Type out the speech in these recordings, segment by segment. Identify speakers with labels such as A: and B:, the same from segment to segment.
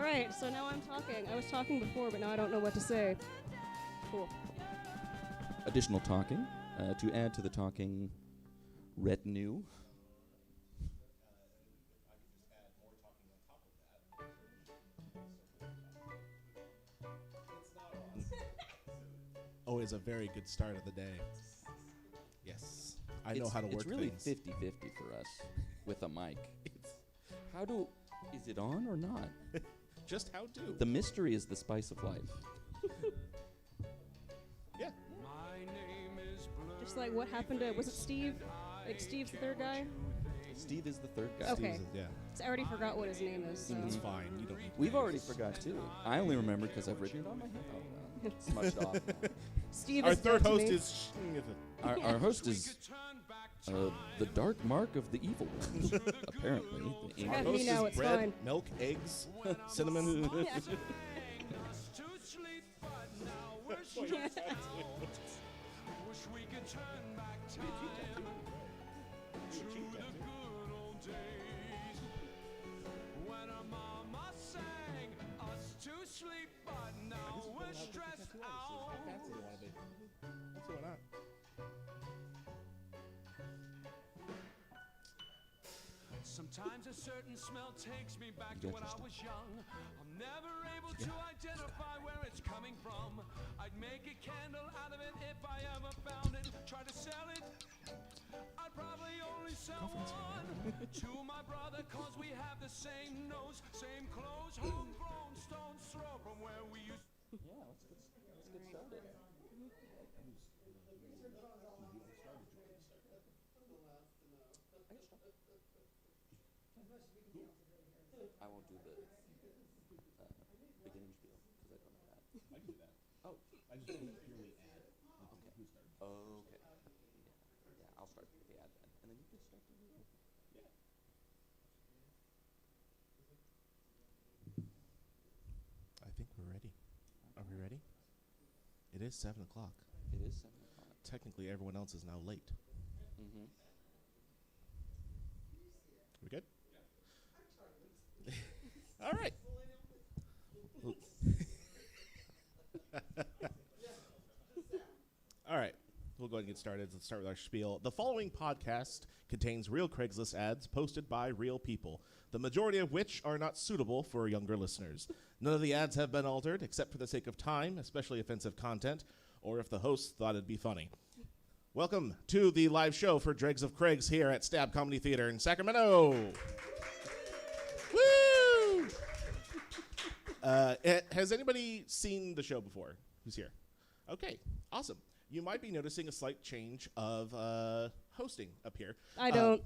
A: right, so now I'm talking. I was talking before, but now I don't know what to say. Cool.
B: Additional talking to add to the talking retinue.
C: Always a very good start of the day. Yes. I know how to work
B: It's really
C: things.
B: 50-50 for us with a mic. Is it on or not?
C: Just how do?
B: The mystery is the spice of life.
C: Yeah.
A: Just like what happened to, was it Steve? Like Steve's the third guy?
B: Steve is the third guy.
A: Okay.
C: Steve's yeah.
A: So I already forgot what his name is. So.
C: It's fine. You don't need
B: We've already forgot too. I only remember because I've written it on my head. Oh, smudged off.
A: Steve
C: Our
A: is
C: third
A: dead to
C: host
A: me.
C: is...
B: Our host is the dark mark of the evil one, apparently. The
A: Got
B: angel.
A: me now, it's
C: bread,
A: fine.
C: milk, eggs, cinnamon.
D: Sometimes a certain smell takes me back to when I was young. I'm never able to identify where it's coming from. I'd make a candle out of it if I ever found it. Try to sell it, I'd probably only sell one to my brother, cause we have the same nose, same clothes, homegrown stone's throw from where we used.
B: Yeah, let's get started. I won't do the beginning spiel because I don't know that.
C: I can do that.
B: Oh,
C: I just don't purely add.
B: okay.
C: Who started?
B: Okay. Yeah, I'll start with the ad then, and then you can start the video.
C: Yeah. I think we're ready. Are we ready? It is 7 o'clock.
B: It is 7 o'clock.
C: Technically, everyone else is now late.
B: Mm-hmm.
C: We good? All right. All right. We'll go ahead and get started. Let's start with our spiel. The following podcast contains real Craigslist ads posted by real people, the majority of which are not suitable for younger listeners. None of the ads have been altered, except for the sake of time, especially offensive content, or if the host thought it'd be funny. Welcome to the live show for Dregs of Craigs here at Stab Comedy Theater in Sacramento. Woo! Has anybody seen the show before? Who's here? Okay, awesome. You might be noticing a slight change of hosting up here.
A: I don't.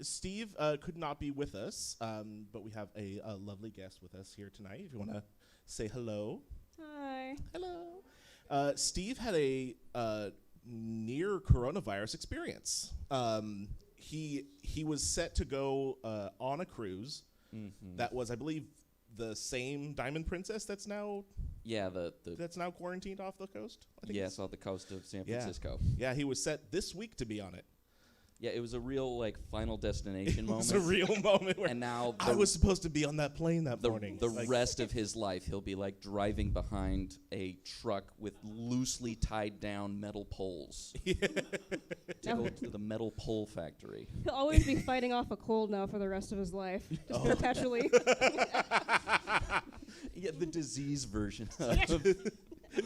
C: Steve could not be with us, but we have a lovely guest with us here tonight. If you want to say hello.
A: Hi.
C: Hello. Steve had a near coronavirus experience. He was set to go on a cruise that was, I believe, the same Diamond Princess that's now that's now quarantined off the coast. I think
B: Yes, off the coast of San Francisco.
C: Yeah, he was set this week to be on it.
B: Yeah, it was a real Final Destination moment.
C: It was a real moment where
B: And now
C: I was supposed to be on that plane that morning.
B: The rest of his life, he'll be driving behind a truck with loosely tied down metal poles to go to the metal pole factory.
A: He'll always be fighting off a cold now for the rest of his life. Just perpetually.
B: Yeah, the disease version of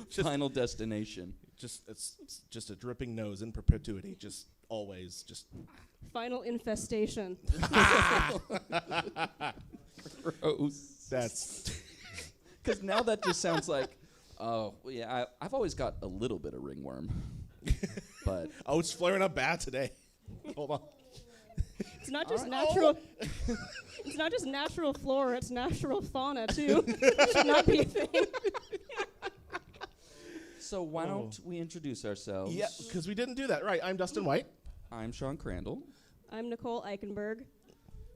B: Final Destination.
C: It's just a dripping nose in perpetuity, just always, just
A: Final infestation.
B: Gross.
C: that's
B: Because now that just sounds like, oh, well, yeah, I've always got a little bit of ringworm. But
C: oh, it's flaring up bad today. Hold on.
A: It's not just natural. It's not just natural flora. It's natural fauna too. It should not be a thing.
B: so why don't we introduce ourselves?
C: Yeah, because we didn't do that. Right, I'm Dustin White.
B: I'm Sean Crandall.
A: I'm Nicole Eichenberg.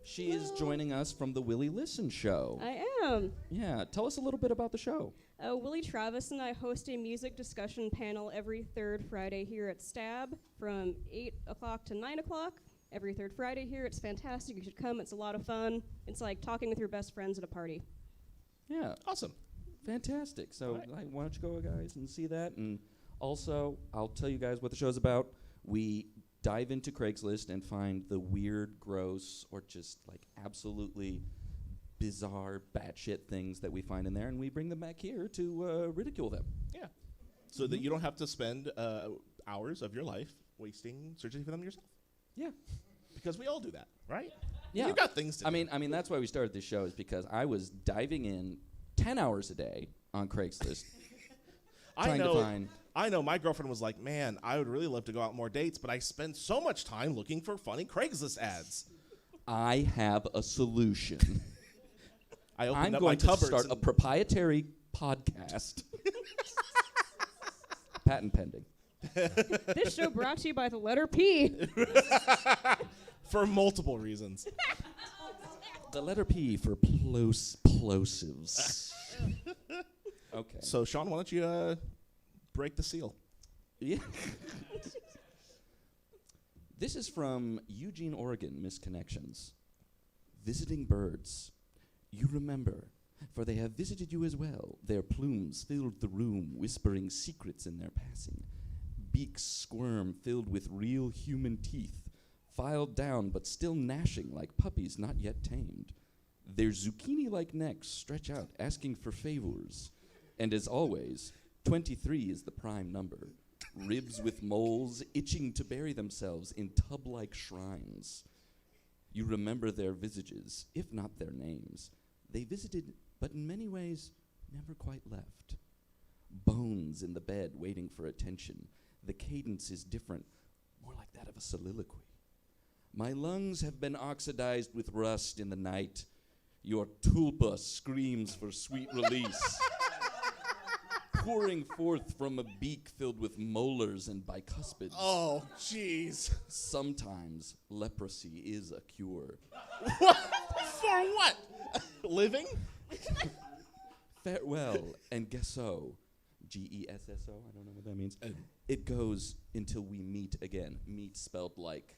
B: She is joining us from the Willie Listen Show.
A: I am.
B: Yeah, tell us a little bit about the show.
A: Willie Travis and I host a music discussion panel every third Friday here at Stab from 8 o'clock to 9 o'clock. every third Friday here. It's fantastic. You should come. It's a lot of fun. It's like talking with your best friends at a party.
B: Yeah.
C: Awesome.
B: Fantastic. So,
C: Right.
B: like, why don't you go, guys, and see that? And also, I'll tell you guys what the show's about. We dive into Craigslist and find the weird, gross, or just like absolutely bizarre, batshit things that we find in there, and we bring them back here to ridicule them.
C: Yeah. So that you don't have to spend hours of your life searching for them yourself.
B: Yeah.
C: Because we all do that, right?
B: Yeah.
C: You got things to do.
B: I mean, that's why we started this show, is because I was diving in 10 hours a day on Craigslist trying to find.
C: I know my girlfriend was like, man, I would really love to go out on more dates, but I spend so much time looking for funny Craigslist ads.
B: I have a solution.
C: I opened
B: I'm
C: up my
B: going to
C: cupboards
B: start a
C: and-
B: proprietary podcast. Patent pending.
A: This show brought to you by the letter P.
C: for multiple reasons.
B: The letter P for plosives. Okay.
C: So, Sean, why don't you break the seal?
B: Yeah. This is from Eugene, Oregon, Misconnections. Visiting birds. You remember, for they have visited you as well. Their plumes filled the room, whispering secrets in their passing. Beaks squirm, filled with real human teeth, filed down but still gnashing like puppies not yet tamed. Their zucchini-like necks stretch out, asking for favors. And as always, 23 is the prime number. Ribs with moles itching to bury themselves in tub-like shrines. You remember their visages, if not their names. They visited, but in many ways, never quite left. Bones in the bed waiting for attention. The cadence is different, more like that of a soliloquy. My lungs have been oxidized with rust in the night. Your tulpa screams for sweet release. Pouring forth from a beak filled with molars and bicuspids.
C: Oh, jeez.
B: Sometimes leprosy is a cure.
C: For what? Living?
B: Farewell and gesso. Gesso? I don't know what that means. It goes until we meet again. Meat spelled like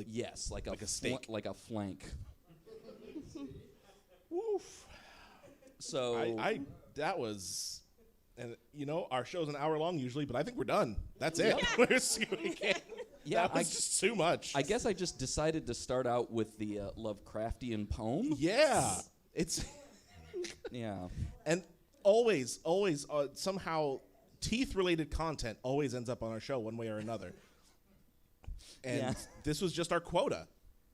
B: yes, like
C: a steak.
B: like a flank.
C: Woof.
B: So
C: I that was, and you know, our show's an hour long usually, but I think we're done. That's it. We can't.
B: yeah,
C: That was just too much.
B: I guess I just decided to start out with the Lovecraftian poem.
C: Yeah. It's
B: Yeah.
C: and always somehow teeth-related content always ends up on our show one way or another. And
B: Yeah.
C: this was just our quota.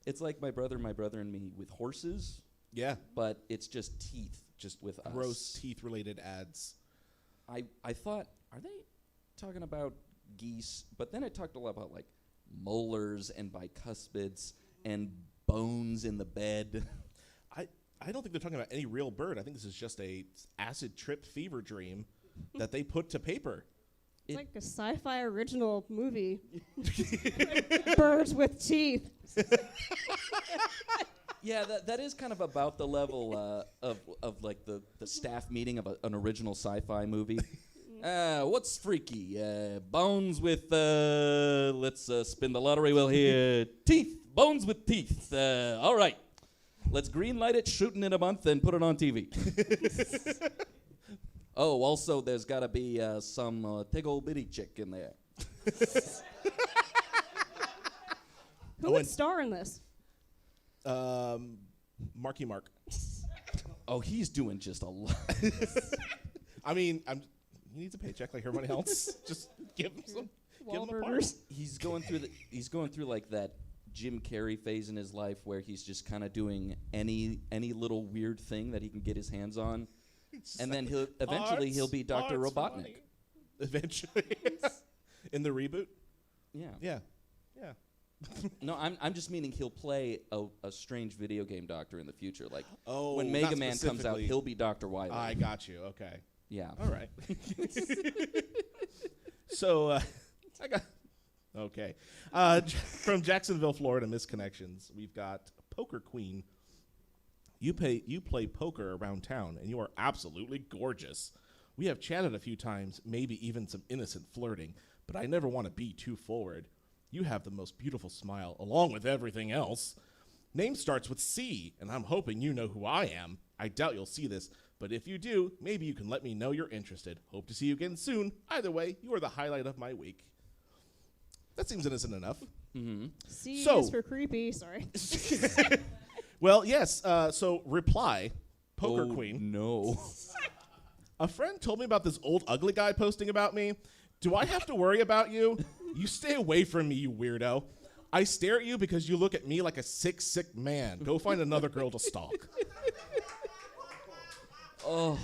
B: It's like my brother and me with horses,
C: Yeah.
B: but it's just teeth, just with
C: Gross
B: us.
C: teeth-related ads.
B: I thought, are they talking about geese? But then I talked a lot about like molars and bicuspids and bones in the bed.
C: I don't think they're talking about any real bird. I think this is just a acid trip fever dream that they put to paper.
A: It's like a sci-fi original movie. Birds with teeth.
B: Yeah, that is kind of about the level of like the staff meeting of an original sci-fi movie. What's freaky? Bones with, let's spin the lottery wheel here. Teeth. Bones with teeth. All right. Let's green light it, shooting in a month, and put it on TV. Oh, also, there's got to be some tiggle bitty chick in there.
A: Who would star in this?
C: Marky Mark.
B: Oh, he's doing just a lot.
C: I mean, he needs a paycheck like everybody else. Just give him some. Give him a part.
A: Wahlburgers.
B: He's going through like that Jim Carrey phase in his life where he's just kind of doing any little weird thing that he can get his hands on, and then he'll be Dr.
C: Art's
B: Robotnik.
C: funny. Eventually, in the reboot.
B: Yeah.
C: Yeah.
B: No, I'm just meaning he'll play a strange video game doctor in the future. Like
C: Oh,
B: when
C: not
B: Mega Man comes out,
C: specifically.
B: he'll be Dr. Wily.
C: I got you. Okay.
B: Yeah.
C: All right. So I got okay. From Jacksonville, Florida, Misconnections. We've got Poker Queen. You play poker around town, and you are absolutely gorgeous. We have chatted a few times, maybe even some innocent flirting, but I never want to be too forward. You have the most beautiful smile, along with everything else. Name starts with C, and I'm hoping you know who I am. I doubt you'll see this, but if you do, maybe you can let me know you're interested. Hope to see you again soon. Either way, you are the highlight of my week. That seems innocent enough.
A: C
C: So-
A: is for creepy. Sorry.
C: Well, yes, so reply, Poker
B: Oh,
C: Queen.
B: no.
C: A friend told me about this old ugly guy posting about me. Do I have to worry about you? You stay away from me, you weirdo. I stare at you because you look at me like a sick man. Go find another girl to stalk.
B: Oh.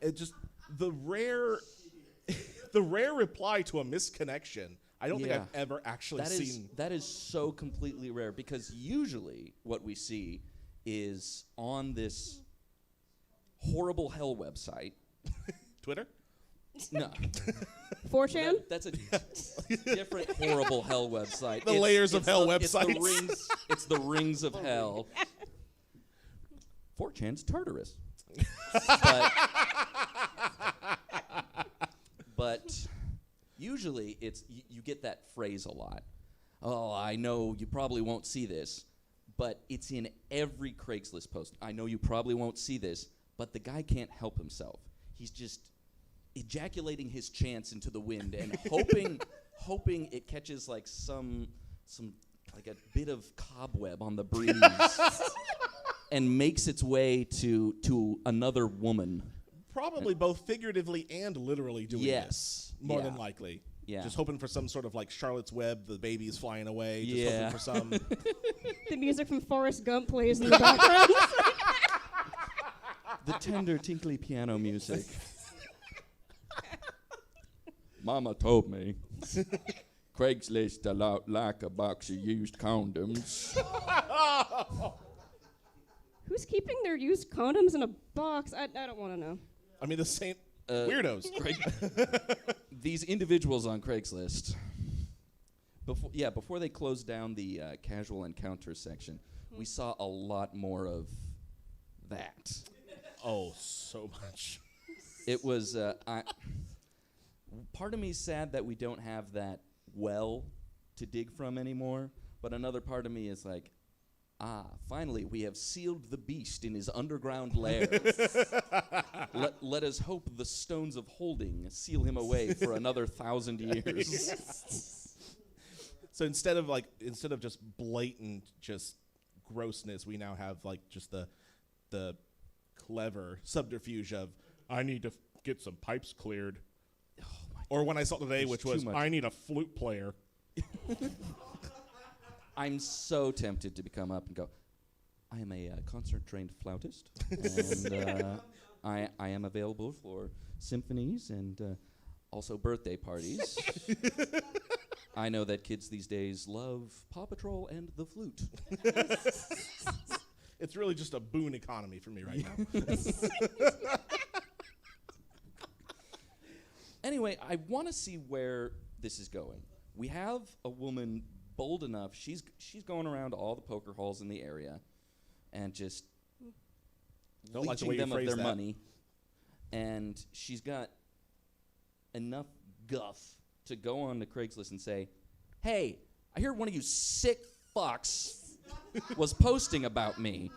C: It just the rare reply to a misconnection. I don't think
B: Yeah.
C: I've ever actually seen.
B: That is so completely rare, because usually what we see is on this horrible hell website.
C: Twitter?
B: No.
A: 4chan?
B: That's a different horrible hell website.
C: The layers of hell
B: It's the
C: websites.
B: rings, it's the rings of hell. 4chan's Tartarus. But usually it's you get that phrase a lot. Oh, I know you probably won't see this, but it's in every Craigslist post. I know you probably won't see this, but the guy can't help himself. He's just ejaculating his chance into the wind and hoping it catches like some like a bit of cobweb on the breeze and makes its way to another woman.
C: Probably both figuratively and literally doing
B: Yes.
C: this. More
B: Yeah.
C: than likely.
B: Yeah.
C: Just hoping for some sort of like Charlotte's Web, the baby's flying away. Just
B: Yeah.
C: hoping for some.
A: The music from Forrest Gump plays in the background.
B: The tender, tinkly piano music. Mama told me Craigslist a lot like a box of used condoms.
A: Who's keeping their used condoms in a box? I don't want to know.
C: I mean, the same weirdos.
B: These individuals on Craigslist, before they closed down the casual encounter section, we saw a lot more of that.
C: Oh, so much.
B: It was, part of me is sad that we don't have that well to dig from anymore, but another part of me is like, finally, we have sealed the beast in his underground lair. Let us hope the stones of holding seal him away for another 1,000 years.
C: So instead of just blatant just grossness, we now have like just the clever subterfuge of I need to get some pipes cleared.
B: Oh my
C: Or when I saw today,
B: There's
C: which
B: too
C: was
B: much.
C: I need a flute player.
B: I'm so tempted to become up and go, I am a concert-trained flautist, and I am available for symphonies and also birthday parties. I know that kids these days love Paw Patrol and the flute.
C: It's really just a boon economy for me right now.
B: Anyway, I want to see where this is going. We have a woman bold enough. She's going around to all the poker halls in the area and just
C: Don't like the
B: leeching
C: way you
B: them of
C: phrase
B: their
C: that.
B: money. And she's got enough guff to go on to Craigslist and say, hey, I hear one of you sick fucks was posting about me.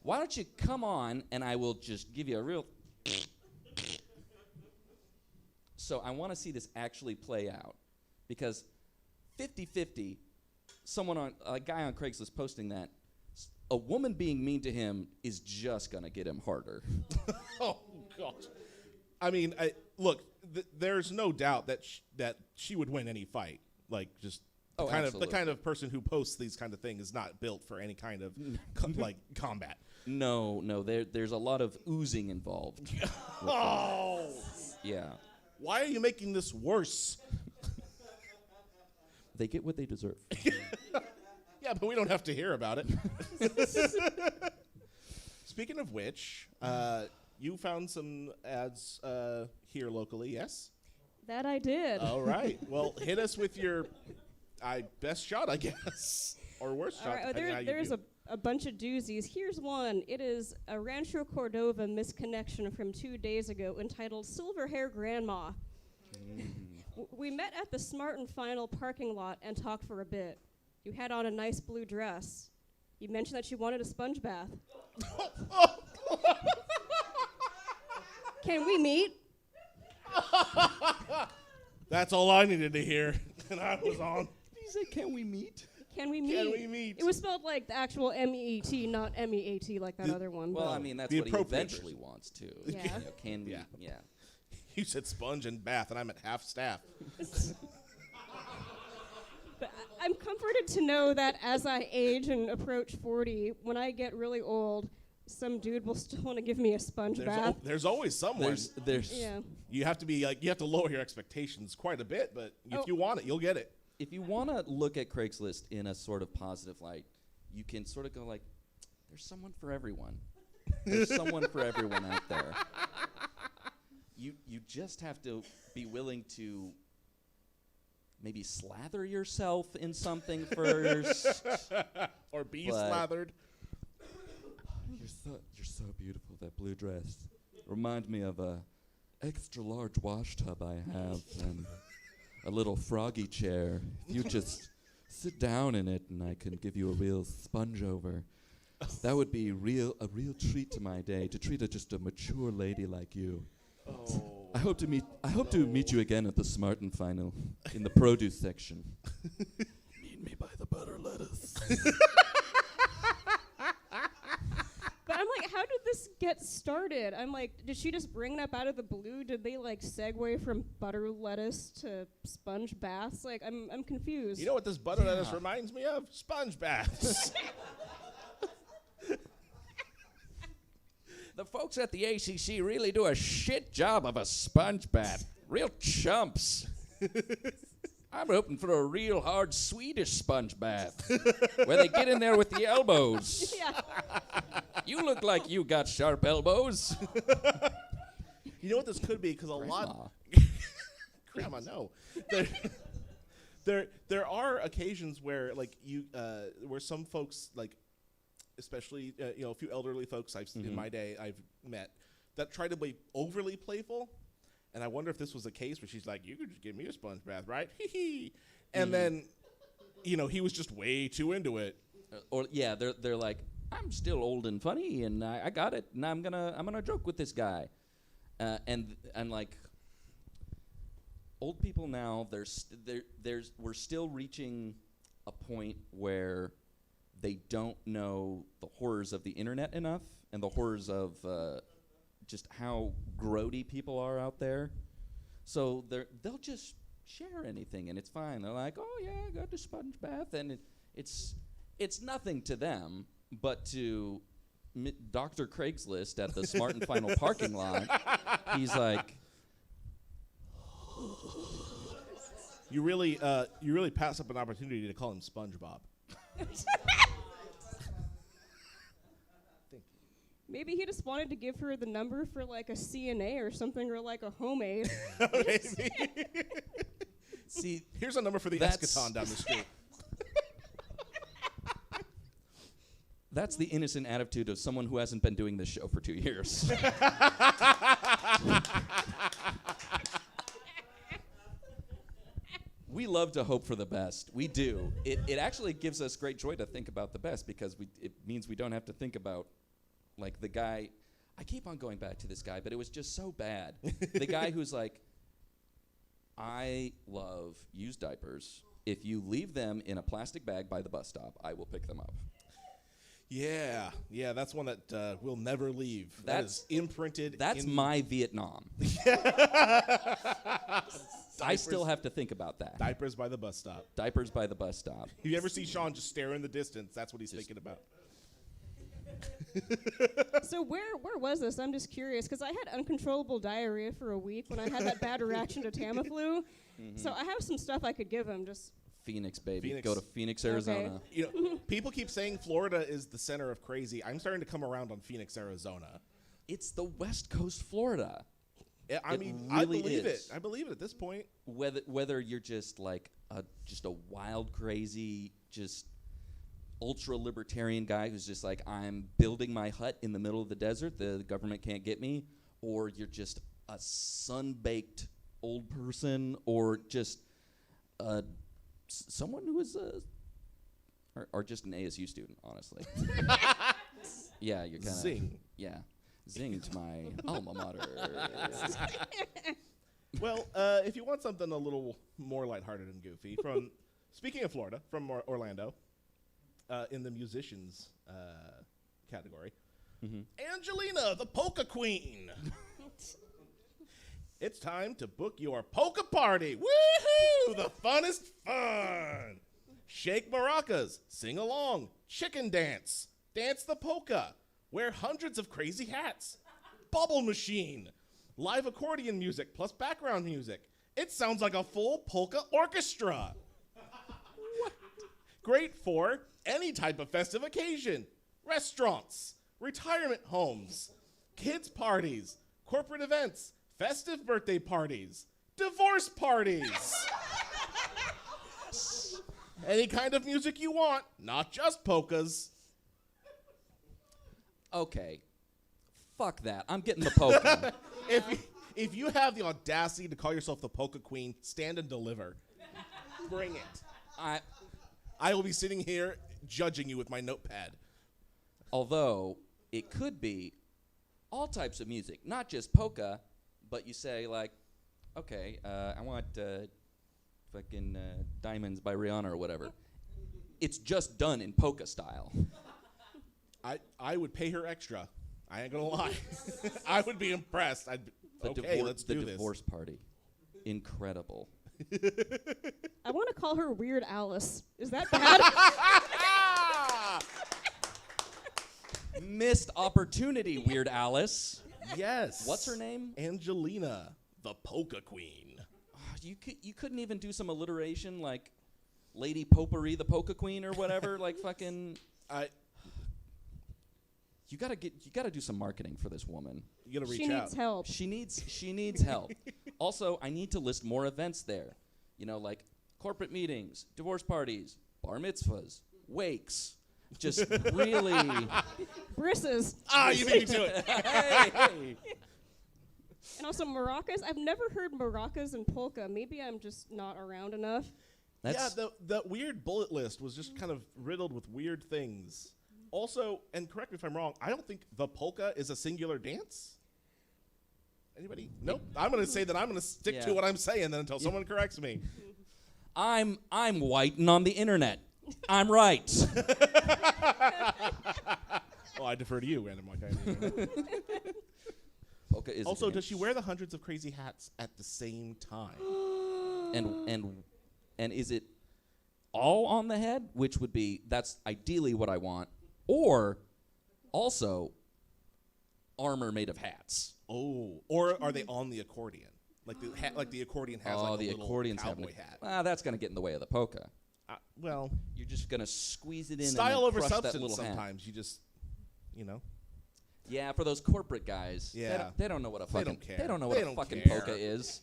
B: Why don't you come on and I will just give you a real... So I want to see this actually play out, because 50-50, a guy on Craigslist posting that, a woman being mean to him is just going to get him harder.
C: Oh gosh. I mean, look, there's no doubt that she would win any fight. Like just the
B: Absolutely.
C: kind of person who posts these kind of things is not built for any kind of like combat.
B: No, there's a lot of oozing involved.
C: Oh,
B: Yeah.
C: why are you making this worse?
B: They get what they deserve.
C: Yeah, but we don't have to hear about it. Speaking of which, you found some ads here locally, yes?
A: That I did.
C: All right. Well, hit us with your best shot, I guess, or worst
A: All
C: shot.
A: right,
C: depending how you
A: there's
C: do.
A: a bunch of doozies. Here's one. It is a Rancho Cordova misconnection from 2 days ago entitled Silver Hair Grandma. We met at the Smart and Final parking lot and talked for a bit. You had on a nice blue dress. You mentioned that you wanted a sponge bath. Can we meet?
C: That's all I needed to hear, and I was on.
B: Did you say, can we meet?
A: Can we meet?
C: Can we meet?
A: It was spelled like the actual M-E-E-T, not M-E-A-T like that other one.
B: Well,
A: but
B: I mean, that's
C: The
B: what he
C: appropriate
B: eventually
C: version.
B: wants, too.
A: Yeah.
B: You know, can we?
C: Yeah.
B: Yeah.
C: You said sponge and bath, and I'm at half staff.
A: But I'm comforted to know that as I age and approach 40, when I get really old, some dude will still want to give me a sponge bath.
C: There's always someone.
B: There's
A: Yeah.
C: You have to be like, you have to lower your expectations quite a bit, but
A: Oh.
C: if you want it, you'll get it.
B: If you want to look at Craigslist in a sort of positive light, you can sort of go like, there's someone for everyone. There's someone for everyone out there. You just have to be willing to maybe slather yourself in something first.
C: Or be
B: But-
C: slathered.
B: You're so beautiful, that blue dress. Remind me of a extra large wash tub I have and a little froggy chair. You just sit down in it and I can give you a real sponge over. That would be a real treat to my day, to treat just a mature lady like you.
C: Oh.
B: I hope to meet you again at the Smart and Final in the produce section. Meet me by the butter lettuce.
A: But I'm like, how did this get started? I'm like, did she just bring it up out of the blue? Did they like segue from butter lettuce to sponge baths? Like, I'm confused.
C: You know what this butter lettuce reminds me of? Sponge baths.
B: The folks at the ACC really do a shit job of a sponge bath. Real chumps. I'm hoping for a real hard Swedish sponge bath where they get in there with the elbows.
A: Yeah.
C: You look like you got sharp elbows. You know what this could be? Because a lot. Grandma, no. There are occasions where like where some folks like, especially a few elderly folks in my day I've met that try to be overly playful, and I wonder if this was a case where she's like, "You could just give me a sponge bath, right?" And then, he was just way too into it.
B: They're like, I'm still old and funny, and I got it, and I'm gonna joke with this guy, and like, old people now, we're still reaching a point where they don't know the horrors of the internet enough, and the horrors of just how grody people are out there. So they'll just share anything, and it's fine. They're like, "Oh yeah, I got the sponge bath," and it's nothing to them, but to Dr. Craigslist at the Smart and Final parking lot, he's like,
C: You really pass up an opportunity to call him SpongeBob.
A: Maybe he just wanted to give her the number for like a CNA or something, or like a home aid.
C: Maybe.
B: see,
C: Here's a number for the Eschaton down the street.
B: that's the innocent attitude of someone who hasn't been doing this show for 2 years. We love to hope for the best. We do. It actually gives us great joy to think about the best, because it means we don't have to think about, like, the guy. I keep on going back to this guy, but it was just so bad. The guy who's like, I love used diapers. If you leave them in a plastic bag by the bus stop, I will pick them up.
C: Yeah, that's one that we'll never leave.
B: That's
C: that is imprinted.
B: That's my Vietnam. I still have to think about that.
C: Diapers by the bus stop.
B: Diapers by the bus stop.
C: If you ever see Sean just stare in the distance, that's what he's thinking about.
A: So where was this? I'm just curious, because I had uncontrollable diarrhea for a week when I had that bad reaction to Tamiflu. So I have some stuff I could give him. Just
B: Phoenix, baby.
C: Phoenix.
B: Go to Phoenix, Arizona.
C: People keep saying Florida is the center of crazy. I'm starting to come around on Phoenix, Arizona.
B: It's the West Coast Florida.
C: Yeah, I
B: It
C: mean,
B: really
C: I believe
B: is.
C: it. I believe it at this point.
B: Whether you're just like a wild, crazy, just ultra libertarian guy who's just like, I'm building my hut in the middle of the desert, the government can't get me, or you're just a sun-baked old person or just someone who is or just an ASU student, honestly. Yeah, you're kind of
C: Zing.
B: Yeah, zing to my alma mater.
C: Well, if you want something a little more lighthearted and goofy, speaking of Florida, from Orlando, in the musicians category, Angelina, the polka queen. It's time to book your polka party. Woohoo! The funnest fun. Shake maracas, sing along, chicken dance, dance the polka, wear hundreds of crazy hats, bubble machine, live accordion music plus background music. It sounds like a full polka orchestra. What? Great for any type of festive occasion. Restaurants, retirement homes, kids' parties, corporate events, festive birthday parties, divorce parties. Any kind of music you want, not just polkas.
B: Okay, fuck that. I'm getting the polka.
C: If you have the audacity to call yourself the polka queen, stand and deliver. Bring it. I will be sitting here judging you with my notepad.
B: Although it could be all types of music, not just polka, but you say like, okay, I want fucking Diamonds by Rihanna or whatever. It's just done in polka style.
C: I would pay her extra. I ain't gonna lie. I would be impressed. Let's do this.
B: The divorce party. Incredible.
A: I want to call her Weird Alice. Is that bad?
B: Missed opportunity, Weird Alice.
C: Yes.
B: What's her name?
C: Angelina, the polka queen.
B: You couldn't even do some alliteration like Lady Potpourri, the polka queen, or whatever. Like fucking. You gotta do some marketing for this woman.
C: You gotta reach
A: she
C: out.
A: needs help.
B: She needs help. Also, I need to list more events there. You know, like corporate meetings, divorce parties, bar mitzvahs, wakes. Just really.
A: Brisses.
C: You beat me to it.
B: Hey.
A: And also maracas. I've never heard maracas and polka. Maybe I'm just not around enough.
C: The weird bullet list was just kind of riddled with weird things. Also, and correct me if I'm wrong, I don't think the polka is a singular dance. Anybody? Nope. I'm going to say that I'm going to stick to what I'm saying then until someone corrects me.
B: I'm white and on the internet. I'm right.
C: Well, I defer to you, random like
B: Polka is
C: also, does she wear the hundreds of crazy hats at the same time?
B: and is it all on the head? Which would be that's ideally what I want. Or also armor made of hats.
C: Oh, or are they on the accordion? Like the accordion has like
B: the
C: a little
B: accordion's
C: cowboy hat.
B: That's going to get in the way of the polka.
C: Well,
B: You're just going to squeeze it in
C: style
B: and
C: over
B: crush that
C: substance
B: little
C: sometimes.
B: hat.
C: You just, you know.
B: Yeah, for those corporate guys.
C: Yeah.
B: They don't know what a fucking
C: don't care.
B: They don't know
C: They
B: what a
C: don't
B: fucking
C: care.
B: polka is.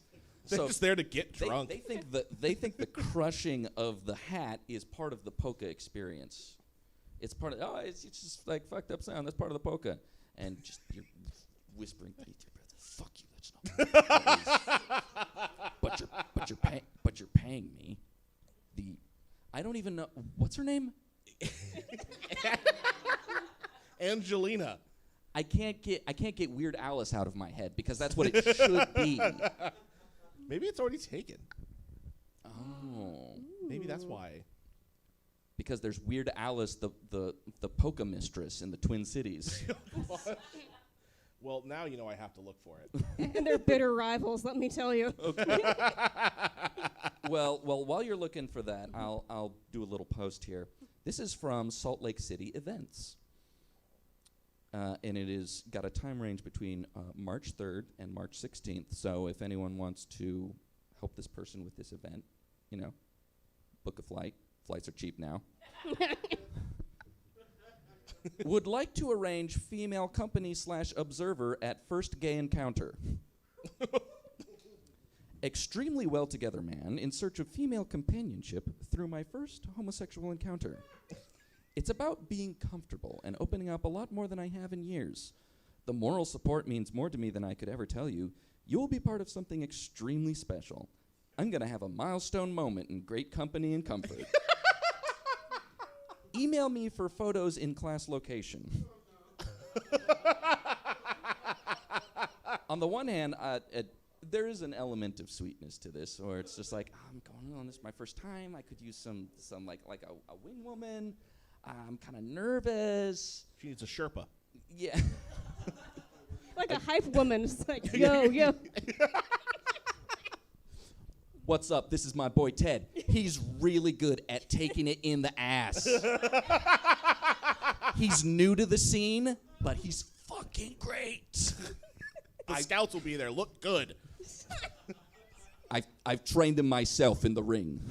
C: They're
B: So
C: just there to get drunk.
B: they think the crushing of the hat is part of the polka experience. It's part of it's just like fucked up sound. That's part of the polka, and just you're whispering beneath your breath. Fuck you. That's not. but you're paying me. I don't even know what's her name.
C: Angelina.
B: I can't get Weird Alice out of my head because that's what it should be.
C: Maybe it's already taken.
B: Oh.
C: Maybe that's why.
B: Because there's Weird Alice, the polka mistress in the Twin Cities.
C: Well, now you know I have to look for it.
A: And they're bitter rivals, let me tell you.
B: Well, while you're looking for that, I'll do a little post here. This is from Salt Lake City Events. And it is got a time range between March 3rd and March 16th. So if anyone wants to help this person with this event, book a flight. Flights are cheap now. Would like to arrange female company/observer at first gay encounter. Extremely well together man in search of female companionship through my first homosexual encounter. It's about being comfortable and opening up a lot more than I have in years. The moral support means more to me than I could ever tell you. You will be part of something extremely special. I'm going to have a milestone moment in great company and comfort. Email me for photos in class location. On the one hand, there is an element of sweetness to this, or it's just like, I'm going on, this is my first time. I could use some like a wing woman. I'm kind of nervous.
C: She needs a Sherpa.
B: Yeah.
A: Like a hype woman. It's like, yo.
B: What's up? This is my boy Ted. He's really good at taking it in the ass. He's new to the scene, but he's fucking great.
C: The scouts will be there. Look good.
B: I've trained him myself in the ring.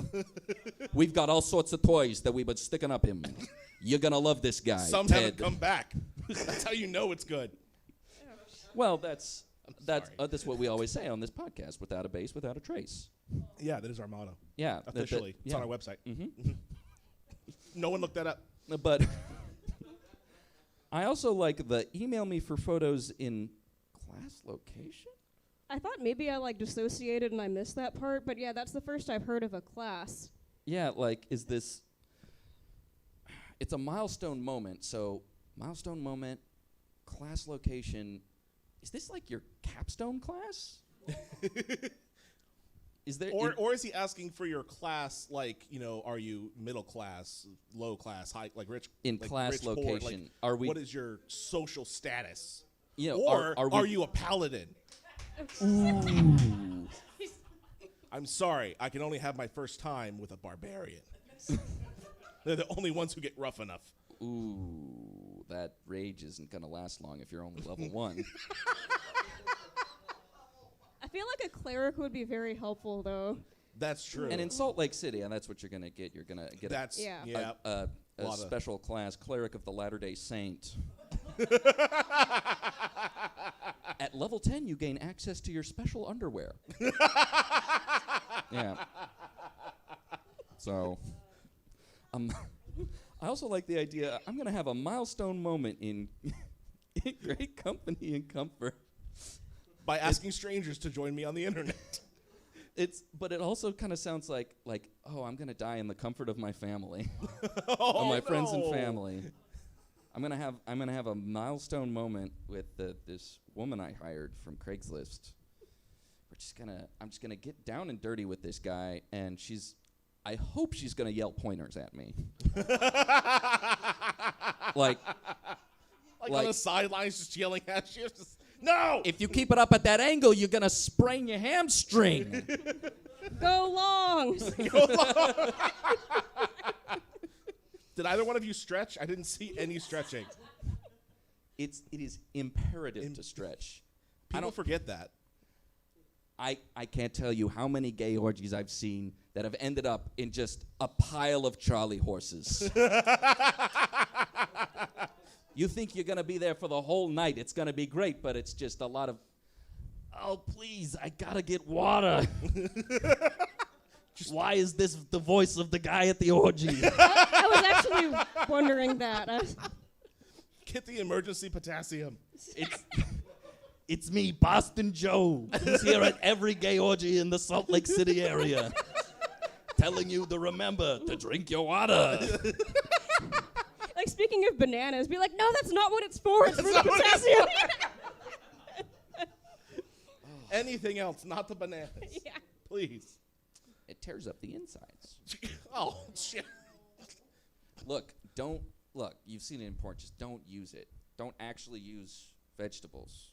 B: We've got all sorts of toys that we've been sticking up him. You're gonna love this guy,
C: Some
B: Ted.
C: haven't come back. That's how you know it's good.
B: Well, that's what we always say on this podcast. Without a base, without a trace.
C: Yeah, that is our motto.
B: Yeah,
C: Officially. It's on our website.
B: Mm-hmm.
C: No one looked that up.
B: But I also like the email me for photos in class location.
A: I thought maybe I like dissociated and I missed that part, but yeah, that's the first I've heard of a class.
B: Yeah, like, is this... It's a milestone moment, so milestone moment, class location. Is this like your capstone class? Is there...
C: Or is he asking for your class, like, you know, are you middle class, low class, high, like rich?
B: In
C: like
B: class
C: rich, poor,
B: location,
C: like,
B: are we...
C: what is your social status?
B: You know,
C: Or
B: are
C: are you a paladin?
B: Ooh.
C: I'm sorry, I can only have my first time with a barbarian. They're the only ones who get rough enough.
B: Ooh, that rage isn't going to last long if you're only level 1.
A: I feel like a cleric would be very helpful, though.
C: That's true.
B: And in Salt Lake City, and that's what you're going to get. You're going to get
C: That's,
A: Yeah.
B: a
C: Lot of-
B: special class, Cleric of the Latter-day Saint. At level 10, you gain access to your special underwear. Yeah. So, I also like the idea, I'm going to have a milestone moment in great company and comfort.
C: By asking strangers to join me on the internet.
B: But it also kind of sounds like, oh, I'm going to die in the comfort of my family.
C: Oh,
B: of my friends and
C: no.
B: family. I'm gonna have a milestone moment with this woman I hired from Craigslist. I'm just gonna get down and dirty with this guy, and I hope she's gonna yell pointers at me. like
C: on the sidelines, just yelling at you. Just, no!
B: If you keep it up at that angle, you're gonna sprain your hamstring.
A: Go long!
C: Did either one of you stretch? I didn't see any stretching.
B: It is imperative to stretch.
C: People forget that.
B: I can't tell you how many gay orgies I've seen that have ended up in just a pile of Charlie horses. You think you're going to be there for the whole night. It's going to be great, but it's just a lot of, oh, please, I got to get water. Why is this the voice of the guy at the orgy?
A: I was actually wondering that.
C: Get the emergency potassium.
B: It's me, Boston Joe, who's here at every gay orgy in the Salt Lake City area, telling you to remember to drink your water.
A: Like, speaking of bananas, be like, no, that's not what it's for. It's for the potassium.
B: Anything else, not the bananas.
A: Yeah.
B: Please. It tears up the insides.
C: Oh, shit.
B: Look, you've seen it in porn, just don't use it. Don't actually use vegetables.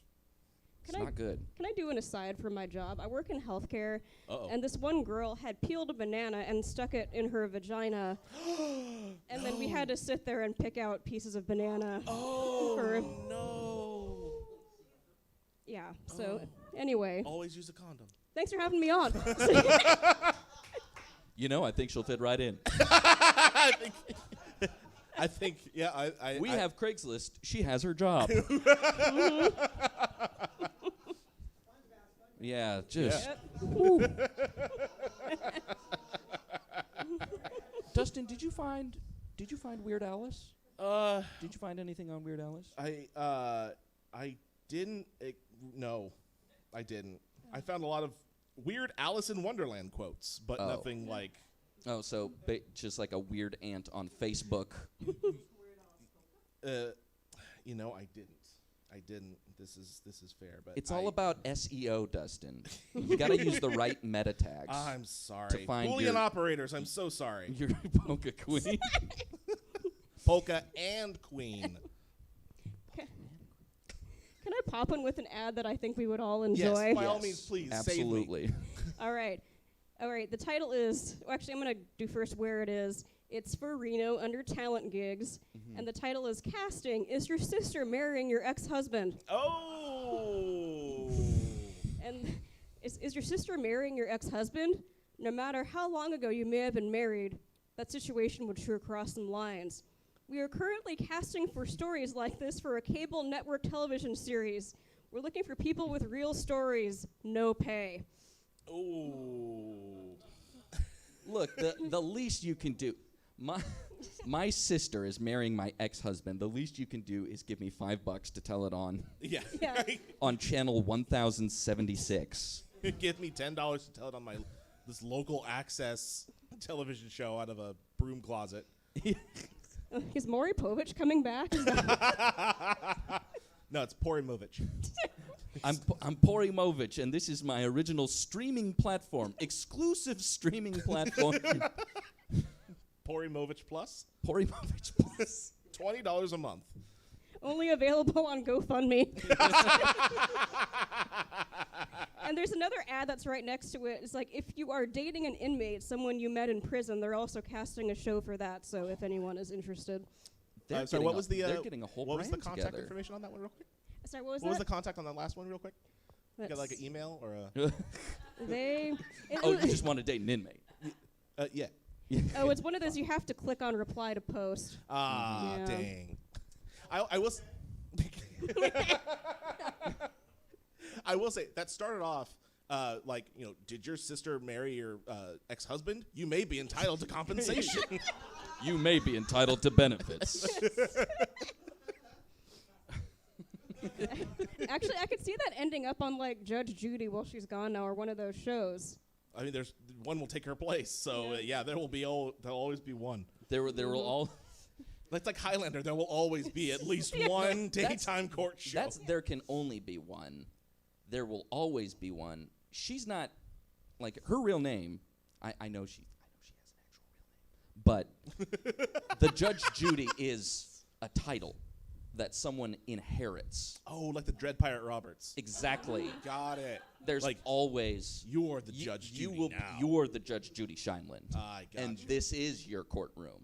B: It's not good.
A: Can I do an aside from my job? I work in healthcare,
C: Uh-oh.
A: and this one girl had peeled a banana and stuck it in her vagina. And then we had to sit there and pick out pieces of banana.
C: No.
A: Yeah, so anyway.
C: Always use a condom.
A: Thanks for having me on.
B: I think she'll fit right in.
C: I think, yeah,
B: We have Craigslist. She has her job. Yeah, just.
A: Yep.
B: Dustin, did you find Weird Alice? Did you find anything on Weird Alice?
C: I didn't. No, I didn't. I found a lot of weird Alice in Wonderland quotes, but nothing like.
B: Oh, so just like a weird ant on Facebook.
C: You know, I didn't. This is fair, but
B: It's all about SEO, Dustin. You got to use the right meta tags.
C: I'm sorry.
B: To find
C: Boolean operators. I'm so sorry.
B: Your polka queen.
C: Polka and queen.
A: Can I pop in with an ad that I think we would all enjoy?
C: Yes, by all means, please.
B: Absolutely.
C: Save me.
A: All right. The title is, well, actually, I'm going to do first where it is. It's for Reno under talent gigs. And the title is Casting. Is your sister marrying your ex-husband?
C: Oh.
A: And is your sister marrying your ex-husband? No matter how long ago you may have been married, that situation would sure cross some lines. We are currently casting for stories like this for a cable network television series. We're looking for people with real stories, no pay.
C: Oh.
B: Look, the least you can do. My sister is marrying my ex-husband. The least you can do is give me $5 to tell it on.
C: Yeah.
B: On channel 1076.
C: Give me $10 to tell it on this local access television show out of a broom closet.
A: Is Maury Povich coming back?
C: No, it's Porimovich.
B: I'm Porimovich, and this is my original streaming platform, exclusive streaming platform.
C: Porimovich Plus.
B: Porimovich Plus.
C: $20 a month.
A: Only available on GoFundMe. And there's another ad that's right next to it. It's like, if you are dating an inmate, someone you met in prison, they're also casting a show for that. So if anyone is interested.
B: They're getting a whole
C: what was
B: brand
C: the contact
B: together.
C: information on that one real quick?
A: Sorry, what was
C: What was
A: that?
C: the contact on that last one real quick? You got like an email or a...
B: Oh, you just want to date an inmate.
C: Yeah.
A: Oh, it's one of those you have to click on reply to post.
C: Ah,
A: Yeah.
C: dang. I was... I will say, that started off like, you know, did your sister marry your ex-husband? You may be entitled to compensation.
B: You may be entitled to benefits.
A: Actually, I could see that ending up on like Judge Judy while she's gone now, or one of those shows.
C: I mean, there's one will take her place, so yeah, there'll always be one.
B: There will all.
C: That's like Highlander. There will always be at least one daytime court show.
B: There can only be one. There will always be one. She's not like her real name. I know she has an actual real name, but the Judge Judy is a title that someone inherits.
C: Oh, like the Dread Pirate Roberts.
B: Exactly.
C: Got it.
B: There's
C: like
B: always
C: you're the Judge Judy now.
B: You're the Judge Judy Shineland.
C: I got
B: and
C: you.
B: This is your courtroom.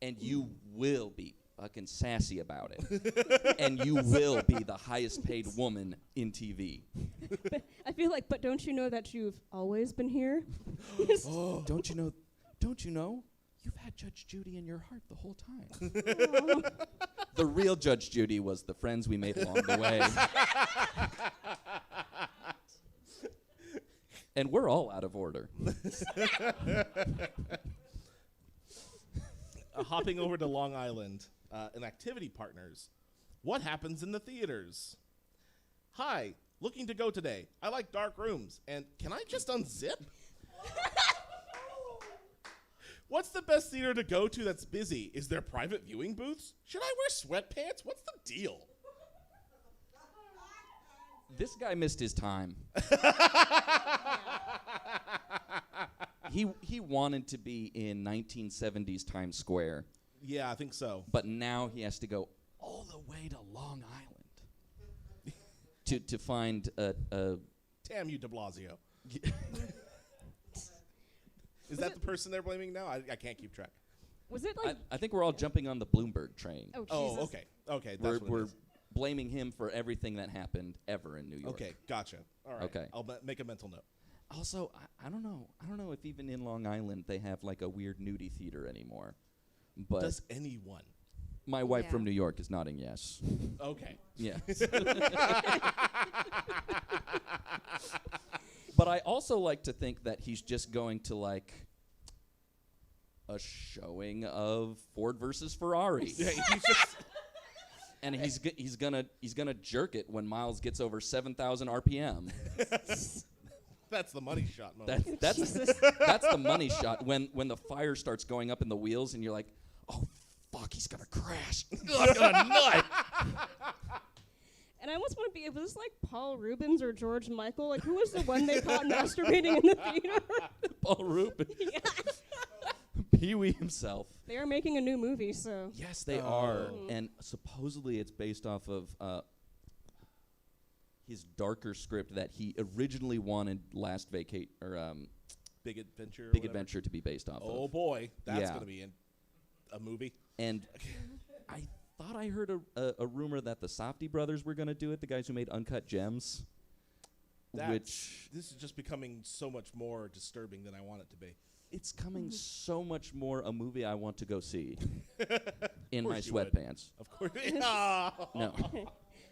B: And you will be fucking sassy about it. And you will be the highest paid woman in TV.
A: But I feel like, but don't you know that you've always been here?
B: Oh, don't you know? You've had Judge Judy in your heart the whole time. The real Judge Judy was the friends we made along the way. And we're all out of order.
C: Hopping over to Long Island and activity partners. What happens in the theaters? Hi, looking to go today. I like dark rooms. And can I just unzip? What's the best theater to go to that's busy? Is there private viewing booths? Should I wear sweatpants? What's the deal?
B: This guy missed his time. He wanted to be in 1970s Times Square.
C: Yeah, I think so.
B: But now he has to go all the way to Long Island to find a
C: Damn you, de Blasio. Is that the person they're blaming now? I can't keep track.
A: Was it like?
B: I think we're all jumping on the Bloomberg train.
A: Oh, Jesus.
C: Oh, okay. Okay, that's what it
B: We're
C: is.
B: blaming him for everything that happened ever in New York.
C: Okay, gotcha. All right.
B: Okay.
C: I'll make a mental note.
B: Also, I don't know. I don't know if even in Long Island they have like a weird nudie theater anymore. But
C: Does anyone?
B: my wife
A: Yeah.
B: from New York is nodding yes.
C: Okay.
B: Yeah. But I also like to think that he's just going to like a showing of Ford versus Ferrari.
C: Yeah,
B: And he's gonna jerk it when Miles gets over 7,000 RPM.
C: That's the money shot moment.
B: That's the money shot when the fire starts going up in the wheels and you're like, oh fuck, he's gonna crash. I'm gonna nut.
A: And I almost want to be, was this like Paul Rubens or George Michael? Like, who was the one they caught masturbating in the theater?
B: Paul Rubens.
A: Yeah.
B: Pee-wee himself.
A: They are making a new movie, so.
B: Yes, they are. And supposedly it's based off of his darker script that he originally wanted
C: Big Adventure.
B: Big Adventure to be based off of.
C: Oh boy, that's
B: Yeah.
C: going to be a movie.
B: And I thought I heard a rumor that the Safdie brothers were going to do it, the guys who made Uncut Gems. This
C: is just becoming so much more disturbing than I want it to be.
B: It's coming so much more a movie I want to go see in my
C: Of course you would.
B: sweatpants.
C: Of course.
B: No.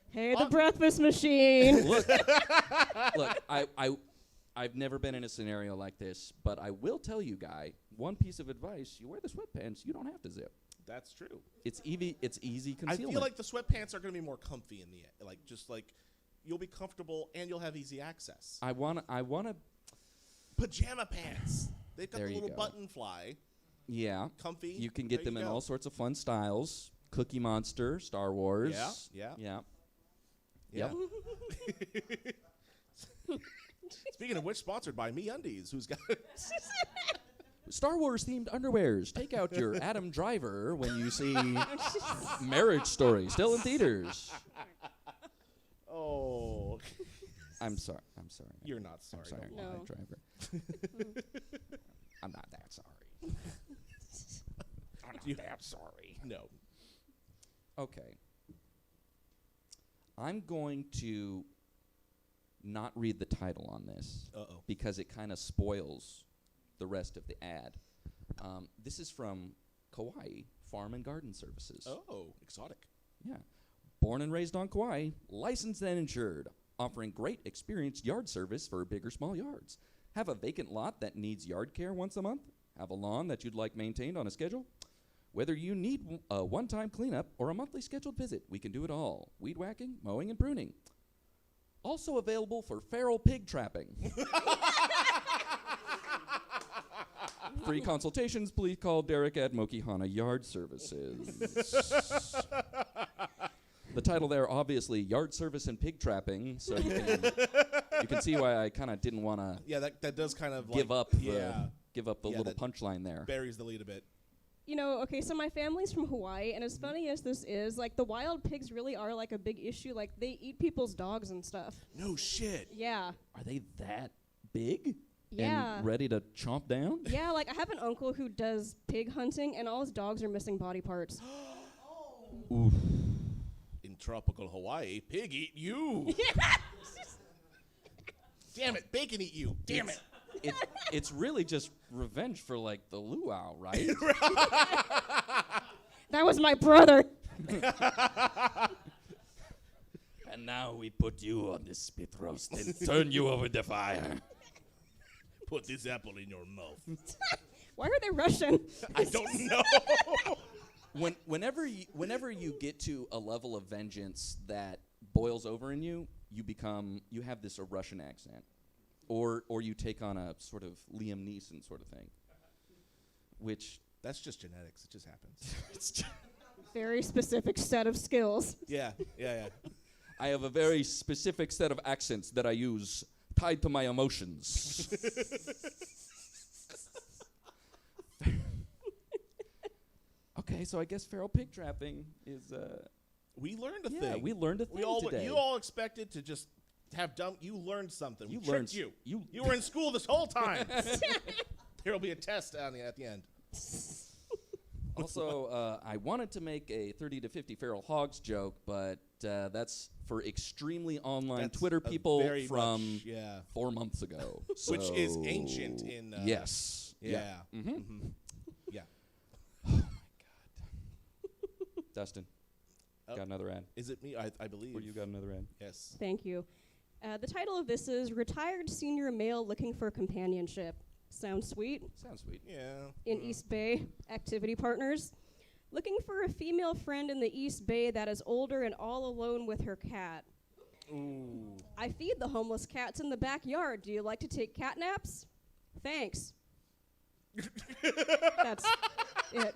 A: Hey, the breakfast machine.
B: Look, I've never been in a scenario like this, but I will tell you, Guy, one piece of advice: you wear the sweatpants, you don't have to zip.
C: That's true.
B: It's easy
C: I
B: concealment.
C: feel like the sweatpants are going to be more comfy in the end. Like, just like, you'll be comfortable and you'll have easy access.
B: I wanna.
C: Pajama pants. They've got
B: There
C: the
B: you
C: little
B: go.
C: button fly.
B: Yeah,
C: Comfy.
B: you can get
C: ready
B: them
C: to
B: in
C: go.
B: all sorts of fun styles. Cookie Monster, Star Wars.
C: Yeah.
B: Yep.
C: Speaking of which, sponsored by MeUndies, who's got
B: Star Wars themed underwears. Take out your Adam Driver when you see Marriage Story, still in theaters.
C: Oh.
B: I'm sorry.
C: You're not sorry.
B: I'm sorry,
C: don't lie.
A: No.
B: Adam Driver. I'm not that sorry. I'm not that sorry.
C: No.
B: Okay. I'm going to not read the title on this
C: Uh-oh.
B: because it kind of spoils the rest of the ad. This is from Kauai Farm and Garden Services.
C: Oh, exotic.
B: Yeah. Born and raised on Kauai, licensed and insured, offering great experienced yard service for big or small yards. Have a vacant lot that needs yard care once a month? Have a lawn that you'd like maintained on a schedule? Whether you need a one-time cleanup or a monthly scheduled visit, we can do it all. Weed whacking, mowing, and pruning. Also available for feral pig trapping. Free consultations, please call Derek at Mokihana Yard Services. The title there, obviously, Yard Service and Pig Trapping, so you can see why I kind of didn't want to
C: Yeah, that does kind of
B: give
C: like,
B: up
C: yeah,
B: the little
C: that
B: punchline there.
C: buries the lead a bit.
A: You know, okay, so my family's from Hawaii, and as funny as this is, like, the wild pigs really are, like, a big issue. Like, they eat people's dogs and stuff.
C: No shit.
A: Yeah.
B: Are they that big?
A: Yeah.
B: And ready to chomp down?
A: Yeah, like, I have an uncle who does pig hunting, and all his dogs are missing body parts.
B: Oof.
C: In tropical Hawaii, pig eat you. Damn it, bacon eat you. Damn it.
B: It's really just revenge for, like, the luau, right?
A: That was my brother.
B: And now we put you on the spit roast and turn you over the fire.
C: Put this apple in your mouth.
A: Why are they Russian?
C: I don't know.
B: Whenever you get to a level of vengeance that boils over in you, you have this a Russian accent, or you take on a sort of Liam Neeson sort of thing, which
C: That's just genetics. It just happens.
A: Very specific set of skills.
C: Yeah.
B: I have a very specific set of accents that I use tied to my emotions. Okay, so I guess feral pig trapping is
C: We learned a
B: yeah,
C: thing.
B: we learned a thing today.
C: You all expected to just have dumb. You learned something.
B: You
C: We
B: learned
C: tricked you.
B: s-
C: You were in school this whole time. There will be a test at the end.
B: Also, I wanted to make a 30 to 50 feral hogs joke, but that's for extremely online
C: That's
B: Twitter
C: a
B: people
C: very
B: from
C: much, yeah.
B: 4 months ago.
C: Which is
B: So-
C: ancient in.
B: yes.
C: Yeah.
B: Mhm.
C: Mm-hmm. Yeah.
B: Dustin,
C: Oh.
B: got another ad.
C: Is it me? I believe.
B: Or you got another ad?
C: Yes.
A: Thank you. The title of this is Retired Senior Male Looking for Companionship. Sounds sweet.
B: Sounds sweet.
C: Yeah.
A: In East Bay, Activity Partners. Looking for a female friend in the East Bay that is older and all alone with her cat.
C: Ooh.
A: I feed the homeless cats in the backyard. Do you like to take cat naps? Thanks. That's it.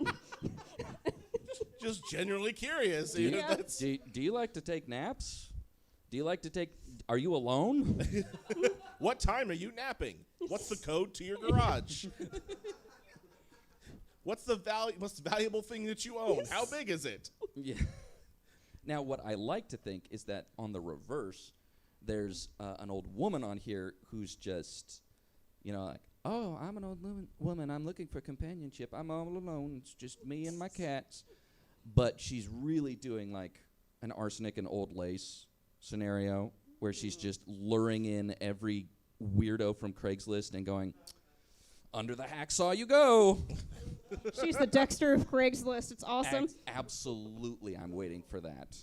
C: Just genuinely curious.
B: Do you,
C: You know,
A: Yeah.
C: that's-
B: do you like to take naps? Do you like to take? Are you alone?
C: What time are you napping? What's the code to your garage? What's the most valuable thing that you own? How big is it?
B: Yeah. Now, what I like to think is that on the reverse, there's an old woman on here who's just, like, oh, I'm an old woman. I'm looking for companionship. I'm all alone. It's just me and my cats. But she's really doing like an arsenic and old lace scenario where she's just luring in every weirdo from Craigslist and going, under the hacksaw you go.
A: She's the Dexter of Craigslist. It's awesome.
B: Absolutely, I'm waiting for that.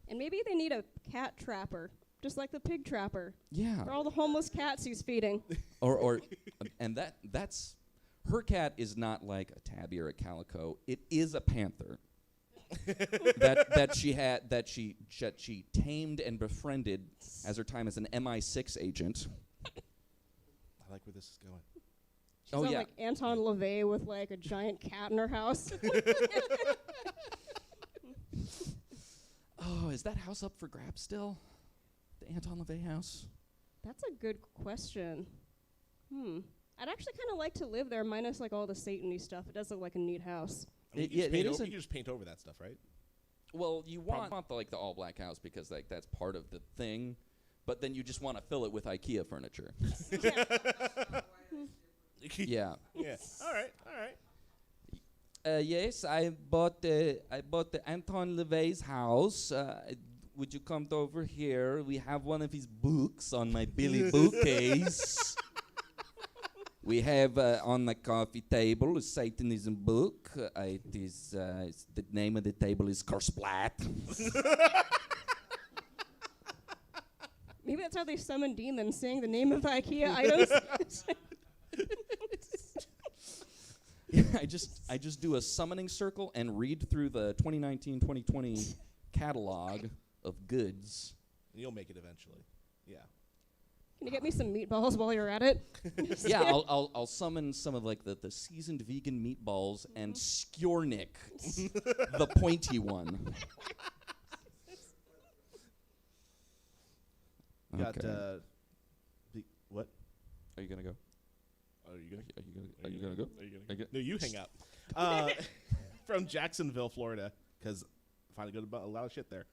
A: And maybe they need a cat trapper, just like the pig trapper,
B: Yeah.
A: for all the homeless cats he's feeding.
B: or and that's her cat is not like a tabby or a calico. It is a panther. that she tamed and befriended as her time as an MI6 agent.
C: I like where this is going.
A: She's
B: Oh,
A: on
B: yeah.
A: like Anton LaVey with like a giant cat in her house.
B: Oh, is that house up for grabs still? The Anton LaVey house?
A: That's a good question. I'd actually kind of like to live there, minus like all the Satan-y stuff. It does look like a neat house.
C: I mean,
B: It- yeah, it
C: you
B: is a-
C: just paint over that stuff, right?
B: Well, you want the all black house because like that's part of the thing, but then you just want to fill it with IKEA furniture. Yeah.
C: Yeah. All right.
B: Yes, I bought the Anton LaVey's house. Would you come over here? We have one of his books on my Billy bookcase. We have on the coffee table a Satanism book. The name of the table is Korsplat.
A: Maybe that's how they summon demons, saying the name of the IKEA items.
B: I just do a summoning circle and read through the 2019-2020 catalog of goods.
C: You'll make it eventually. Yeah.
A: Can you get me some meatballs while you're at it?
B: Yeah, I'll summon some of like the seasoned vegan meatballs and Skjornik, the pointy one.
C: Got
B: Okay.
C: what?
B: Are you gonna go?
C: Are you gonna?
B: Are you gonna go?
C: Are you
B: I
C: gonna?
B: get-
C: No, you hang up. From Jacksonville, Florida, because finally got a lot of shit there.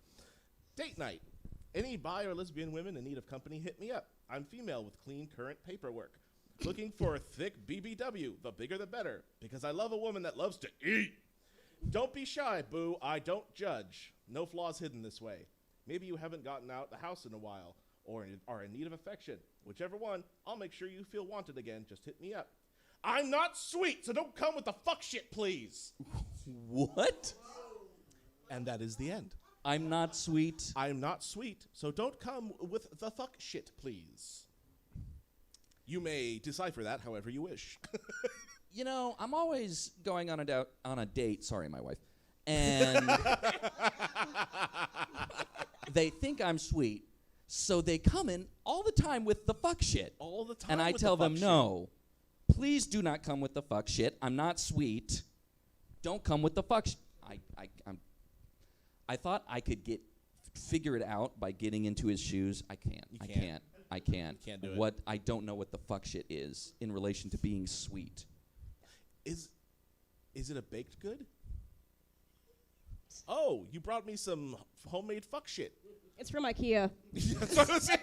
C: Date night. Any bi or lesbian women in need of company, hit me up. I'm female with clean current paperwork. Looking for a thick BBW, the bigger the better, because I love a woman that loves to eat. Don't be shy, boo. I don't judge. No flaws hidden this way. Maybe you haven't gotten out the house in a while, or are in need of affection. Whichever one, I'll make sure you feel wanted again. Just hit me up. I'm not sweet, so don't come with the fuck shit, please.
B: What?
C: And that is the end.
B: I'm not sweet.
C: I'm not sweet, so don't come with the fuck shit, please. You may decipher that however you wish.
B: I'm always going on a date. Sorry, my wife. And they think I'm sweet, so they come in all the time with the fuck shit.
C: All the time.
B: And I
C: with
B: tell
C: the
B: them,
C: fuck
B: no, please do not come with the fuck shit. I'm not sweet. Don't come with the fuck shit. I thought I could figure it out by getting into his shoes. I can't.
C: You
B: I
C: can't.
B: can't. I can't.
C: You can't do it.
B: I don't know what the fuck shit is in relation to being sweet.
C: Is it a baked good? Oh, you brought me some homemade fuck shit.
A: It's from IKEA.
C: That's what I'm saying.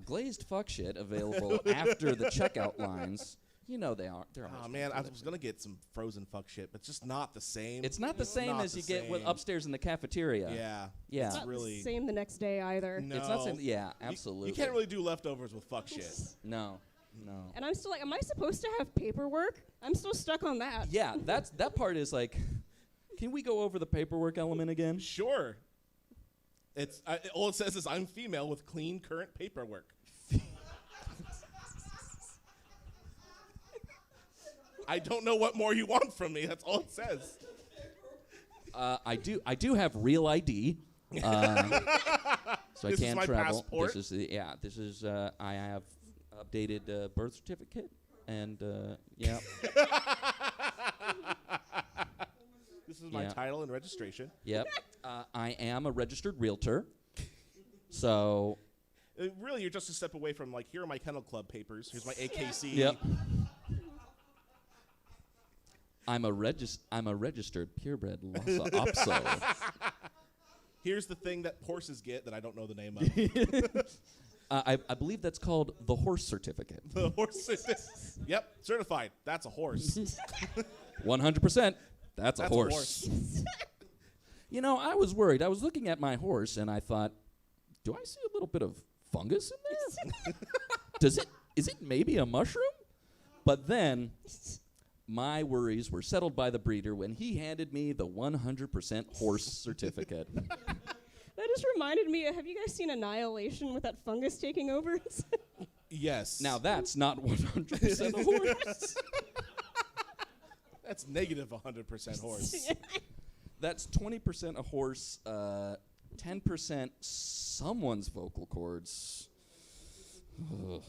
B: Glazed fuck shit available after the checkout lines. You know they are. They're
C: Oh
B: always
C: man, I was gonna get some frozen fuck shit, but it's just not the same.
B: It's not the same
C: Not
B: as
C: the
B: you get with
C: same.
B: upstairs in the cafeteria.
C: Yeah.
B: Yeah.
A: It's
C: It's
A: not
C: really
A: the same the next day either.
C: no.
B: It's not same. Yeah,
C: You-
B: absolutely.
C: You can't really do leftovers with fuck shit.
B: No.
A: And I'm still like, am I supposed to have paperwork? I'm still stuck on that.
B: Yeah, that part is like. Can we go over the paperwork element again?
C: Sure. It's all it says is I'm female with clean current I don't know what more you want from me. That's all it says.
B: I do have real ID. So I
C: This is
B: can
C: my
B: travel.
C: passport?
B: This is I have updated birth certificate and yeah.
C: This is my
B: Yeah.
C: title and registration.
B: Yep. I am a registered realtor. So
C: Really, you're just a step away from, like, here are my Kennel Club papers. Here's my AKC.
B: yep. I'm a registered purebred Lhasa Apso.
C: Here's the thing that horses get that I don't know the name of.
B: I believe that's called the horse certificate.
C: The horse. Yep, certified. That's a horse.
B: 100%. That's a
C: That's
B: horse. You know, I was worried. I was looking at my horse and I thought, do I see a little bit of fungus in there? Is it maybe a mushroom? But then my worries were settled by the breeder when he handed me the 100% horse certificate.
A: That just reminded me of, have you guys seen Annihilation with that fungus taking over?
C: Yes.
B: Now that's not 100% a horse.
C: That's negative 100% horse.
B: That's 20% a horse, 10% someone's vocal cords. Ugh.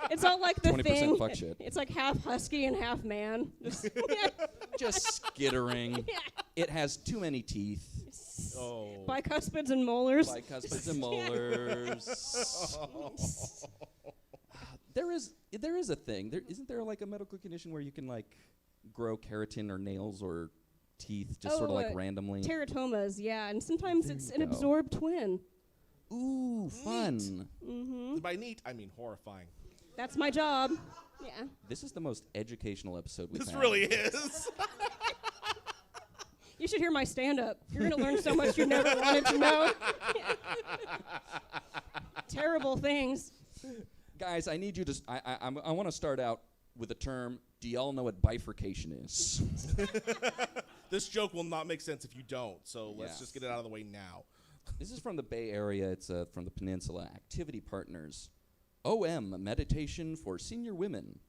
A: It's all like the
B: 20%
A: thing.
B: fuck shit.
A: It's like half husky and half man. Just,
B: Just skittering. It has too many teeth.
C: Oh.
A: bicuspids and molars.
B: Bicuspids and molars. There is a thing. Isn't there like a medical condition where you can like grow keratin or nails or teeth just sort of like randomly?
A: Teratomas, yeah, and sometimes
B: There
A: it's
B: you
A: an
B: go.
A: absorbed twin.
B: Ooh, fun.
C: By neat, I mean horrifying.
A: That's my job. Yeah.
B: This is the most educational episode we've
C: This
B: had.
C: really is.
A: You should hear my stand-up. You're going to learn so much you never wanted to know. Terrible things.
B: Guys, I need you to. I want to start out with a term. Do y'all know what bifurcation is?
C: This joke will not make sense if you don't, so let's
B: Yeah.
C: just get it out of the way now.
B: This is from the Bay Area. It's from the Peninsula. Activity Partners. OM, meditation for senior women.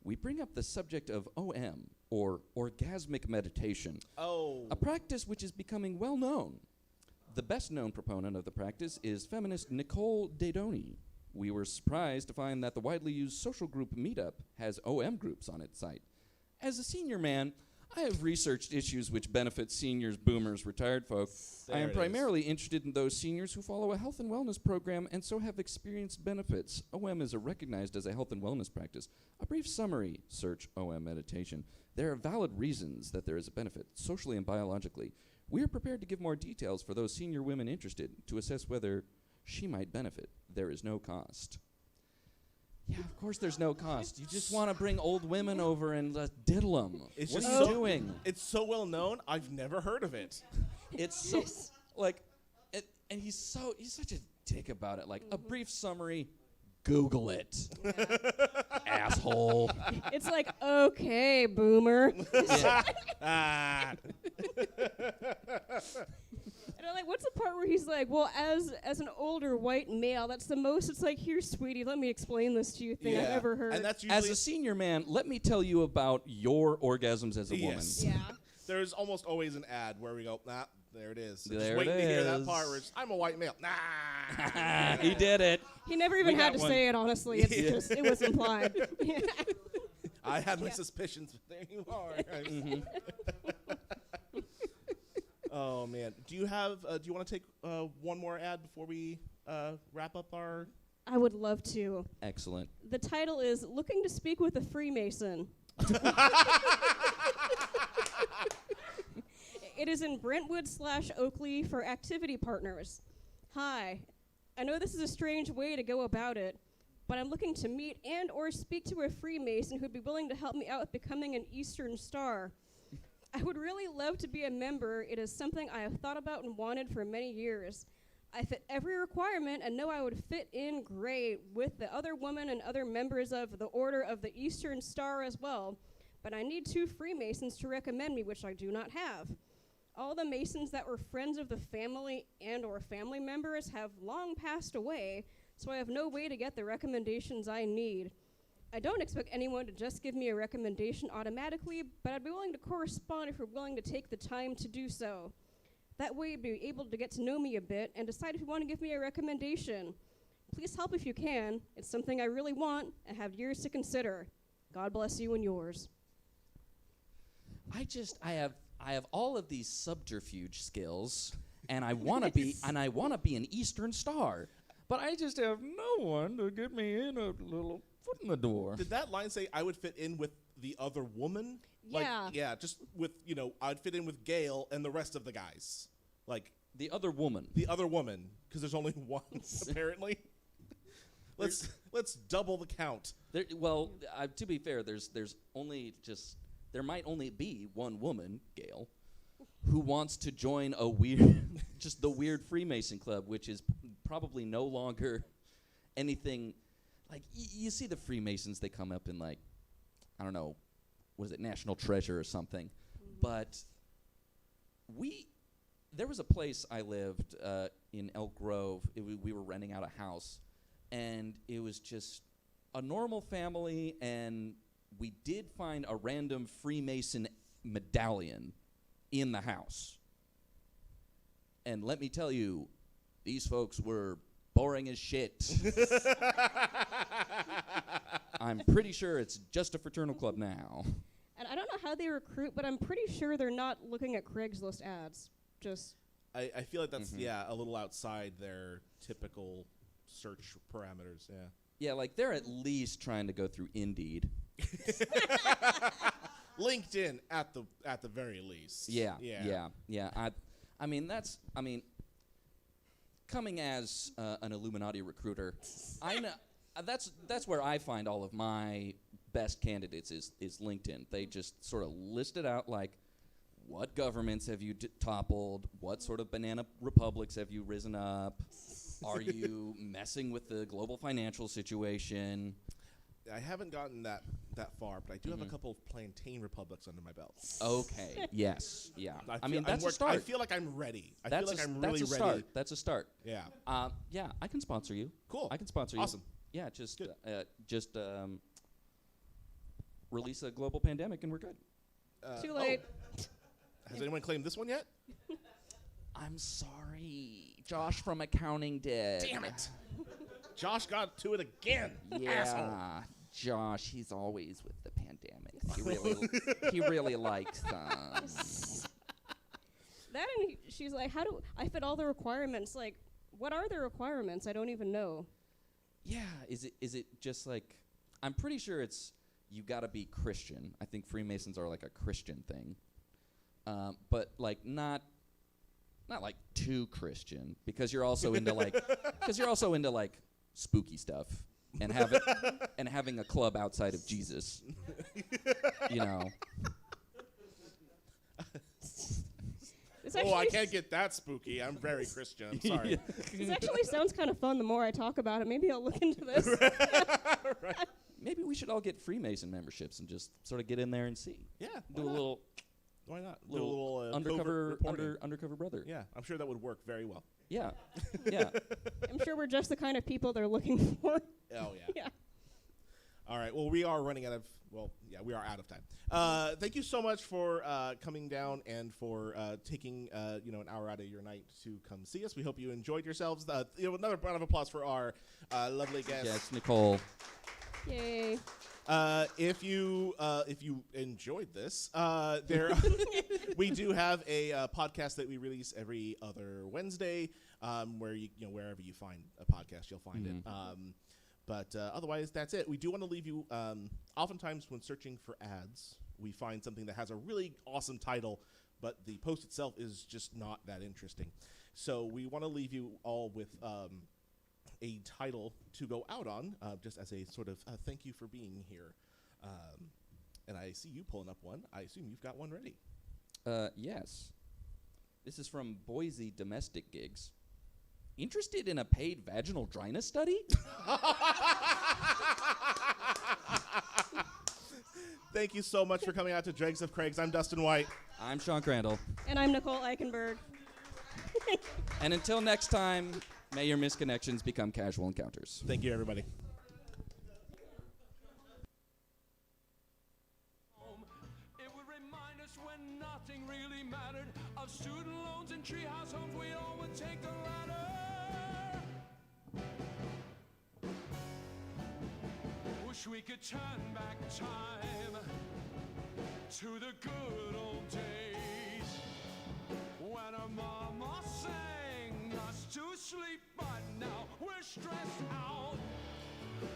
B: We bring up the subject of OM, or orgasmic meditation,
C: Oh.
B: a practice which is becoming well known. The best known proponent of the practice is feminist Nicole Dedoni. We were surprised to find that the widely used social group Meetup has OM groups on its site. As a senior man, I have researched issues which benefit seniors, boomers, retired folk. I
C: There
B: am
C: it is.
B: primarily interested in those seniors who follow a health and wellness program and so have experienced benefits. OM is recognized as a health and wellness practice. A brief summary, search OM meditation. There are valid reasons that there is a benefit, socially and biologically. We are prepared to give more details for those senior women interested to assess whether she might benefit. There is no cost. Yeah, of course there's no cost. You just want to bring old women over and diddle them.
C: It's
B: What
C: just
B: are you
C: so-
B: doing?
C: It's so well known, I've never heard of it.
B: It's so like, and he's such a dick about it. Like a brief summary, Google it, asshole.
A: It's like, okay, boomer.
B: Yeah.
C: Ah.
A: And I'm like, what's the part where he's like, well, as an older white male, that's the most. It's like, here, sweetie, let me explain this to you thing I've
C: Yeah.
A: ever heard.
C: And that's usually
B: As a senior man, let me tell you about your orgasms as a
C: Yes.
A: yeah.
C: There's almost always an ad where we go, nah, there it is. So
B: There
C: just
B: it
C: waiting to hear that
B: is.
C: part where it's, I'm a white male. Nah.
B: woman. He did it.
A: He never even
B: We
A: had
B: got
A: to
B: one.
A: say it, honestly. It's
C: Yeah.
A: just, it was implied.
C: I had my suspicions, but there you are. Oh man, do you want to take one more ad before we wrap up our?
A: I would love to.
B: Excellent.
A: The title is Looking to Speak with a Freemason. It is in Brentwood/Oakley for activity partners. Hi. I know this is a strange way to go about it, but I'm looking to meet and or speak to a Freemason who'd be willing to help me out with becoming an Eastern Star. I would really love to be a member. It is something I have thought about and wanted for many years. I fit every requirement and know I would fit in great with the other women and other members of the Order of the Eastern Star as well, but I need 2 Freemasons to recommend me, which I do not have. All the Masons that were friends of the family and or family members have long passed away, so I have no way to get the recommendations I need. I don't expect anyone to just give me a recommendation automatically, but I'd be willing to correspond if you're willing to take the time to do so. That way you'd be able to get to know me a bit and decide if you want to give me a recommendation. Please help if you can. It's something I really want and have years to consider. God bless you and yours.
B: I have all of these subterfuge skills, and I want to be an Eastern Star, but I just have no one to get me in a little foot in the door.
C: Did that line say I would fit in with the other woman?
A: Yeah.
C: Like, yeah, just with, I'd fit in with Gail and the rest of the guys. Like,
B: The other woman.
C: the other woman, because there's only one, apparently. Let's double the count.
B: To be fair, there might only be one woman, Gail, who wants to join the weird Freemason club, which is probably no longer anything. Like, you see the Freemasons, they come up in, like, I don't know, was it National Treasure or something? Mm-hmm. But there was a place I lived in Elk Grove. We were renting out a house, and it was just a normal family, and we did find a random Freemason medallion in the house. And let me tell you, these folks were boring as shit. I'm pretty sure it's just a fraternal club now.
A: And I don't know how they recruit, but I'm pretty sure they're not looking at Craigslist ads. Just
C: I feel like that's, a little outside their typical search parameters, yeah.
B: Yeah, like they're at least trying to go through Indeed.
C: LinkedIn at the very least.
B: Yeah. I mean, coming as an Illuminati recruiter, I know that's where I find all of my best candidates is LinkedIn. They just sort of list it out like, what governments have you toppled? What sort of banana republics have you risen up? Are you messing with the global financial situation?
C: I haven't gotten that far, but I do have a couple of plantain republics under my belt.
B: Okay. Yes. Yeah. That's a
C: I
B: start.
C: feel like I'm ready. I
B: That's
C: feel like I'm
B: that's
C: really
B: a start.
C: ready.
B: That's a start.
C: Yeah.
B: Yeah. I can sponsor you.
C: Cool.
B: I can sponsor you.
C: Awesome.
B: Yeah. Just release a global pandemic and we're good.
A: too late.
C: Has anyone claimed this one yet?
B: I'm sorry. Josh from accounting did.
C: Damn it. Josh got to it again.
B: Yeah.
C: Asshole.
B: Josh, he's always with the pandemics. He really likes them.
A: That and she's like, how do I fit all the requirements? Like, what are the requirements? I don't even know.
B: Yeah. Is it just like, I'm pretty sure it's you got to be Christian. I think Freemasons are like a Christian thing. But like not like too Christian, because you're also into like spooky stuff and having a club outside of Jesus.
C: I can't get that spooky. I'm very Christian. I'm sorry.
A: This actually sounds kind of fun the more I talk about it. Maybe I'll look into this.
C: Right.
B: Maybe we should all get Freemason memberships and just sort of get in there and see.
C: Yeah.
B: Do a little
C: Why not?
B: little undercover brother.
C: Yeah, I'm sure that would work very well.
B: Yeah. Yeah.
A: I'm sure we're just the kind of people they're looking for.
C: Oh, yeah.
A: Yeah.
C: All right. Well, we are running out of, we are out of time. Thank you so much for coming down and for taking, an hour out of your night to come see us. We hope you enjoyed yourselves. Another round of applause for our lovely guest.
B: Yes, Nicole.
A: Yay.
C: If you enjoyed this, we do have a podcast that we release every other Wednesday, where wherever you find a podcast, you'll find it. But otherwise, that's it. We do want to leave you. Oftentimes, when searching for ads, we find something that has a really awesome title, but the post itself is just not that interesting. So we want to leave you all with a title to go out on, just as a sort of thank you for being here. And I see you pulling up one. I assume you've got one ready.
B: Yes. This is from Boise Domestic Gigs. Interested in a paid vaginal dryness study?
C: Thank you so much for coming out to Dregs of Craigs. I'm Dustin White.
B: I'm Sean Crandall.
A: And I'm Nicole Eichenberg.
B: And until next time, may your misconnections become casual encounters.
C: Thank you, everybody.
D: student loans and treehouse homes, we all would take the ladder. Wish we could turn back time to the good old days when our mama sang us to sleep, but now we're stressed out.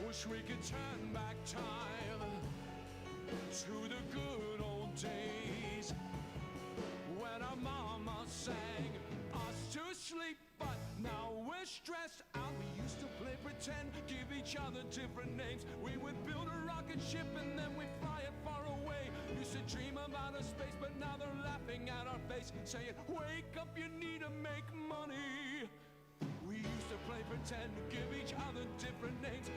D: Wish we could turn back time to the good old days when our mama sang us to sleep, but now we're stressed out. We used to play pretend, give each other different names. We would build a rocket ship and then we'd fly it far away. Used to dream about outer space, but now they're laughing at our face, saying, wake up, you need to make money. We used to play pretend, give each other different names. We